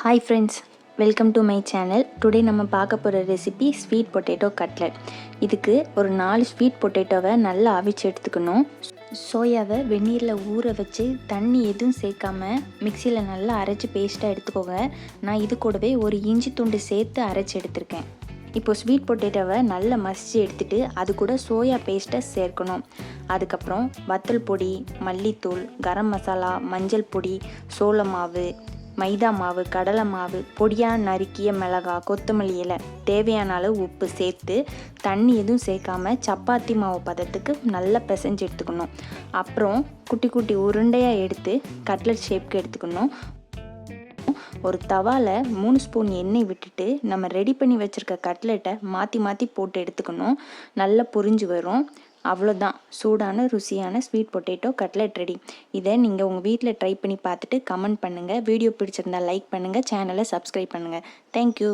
Hi friends, welcome to my channel. Today நம்ம பார்க்க போகிற ரெசிபி ஸ்வீட் பொட்டேட்டோ கட்லட். இதுக்கு ஒரு 4 ஸ்வீட் பொட்டேட்டோவை நல்லா அவிச்சு எடுத்துக்கணும். சோயாவை வெந்நீரில் ஊற வச்சு தண்ணி எதுவும் சேர்க்காம மிக்சியில் நல்லா அரைச்சி பேஸ்ட்டாக எடுத்துக்கோங்க. நான் இது கூடவே ஒரு இஞ்சி துண்டு சேர்த்து அரைச்சி எடுத்திருக்கேன். இப்போது ஸ்வீட் பொட்டேட்டோவை நல்லா மசிச்சு எடுத்துகிட்டு அது கூட சோயா பேஸ்ட்டை சேர்க்கணும். அதுக்கப்புறம் வத்தல் பொடி, மல்லித்தூள், கரம் மசாலா, மஞ்சள் பொடி, சோள மாவு, மைதா மாவு, கடலை மாவு, பொடியாக நறுக்கிய மிளகாய், கொத்தமல்லி இலை, தேவையான அளவு உப்பு சேர்த்து தண்ணி எதுவும் சேர்க்காம சப்பாத்தி மாவு பதத்துக்கு நல்லா பிசைஞ்சு எடுத்துக்கணும். அப்புறம் குட்டி குட்டி உருண்டையாக எடுத்து கட்லட் ஷேப்க்கு எடுத்துக்கணும். ஒரு தவாவில் 3 ஸ்பூன் எண்ணெய் விட்டுட்டு நம்ம ரெடி பண்ணி வச்சுருக்க கட்லெட்டை மாற்றி மாற்றி போட்டு எடுத்துக்கணும். நல்லா பொரிஞ்சு வரும். அவ்வளோதான், சூடான ருசியான ஸ்வீட் பொட்டேட்டோ கட்லெட் ரெடி. இதை நீங்கள் உங்கள் வீட்டில் ட்ரை பண்ணி பார்த்துட்டு கமெண்ட் பண்ணுங்கள். வீடியோ பிடிச்சிருந்தா லைக் பண்ணுங்கள், சேனலை சப்ஸ்கிரைப் பண்ணுங்கள். தேங்க்யூ.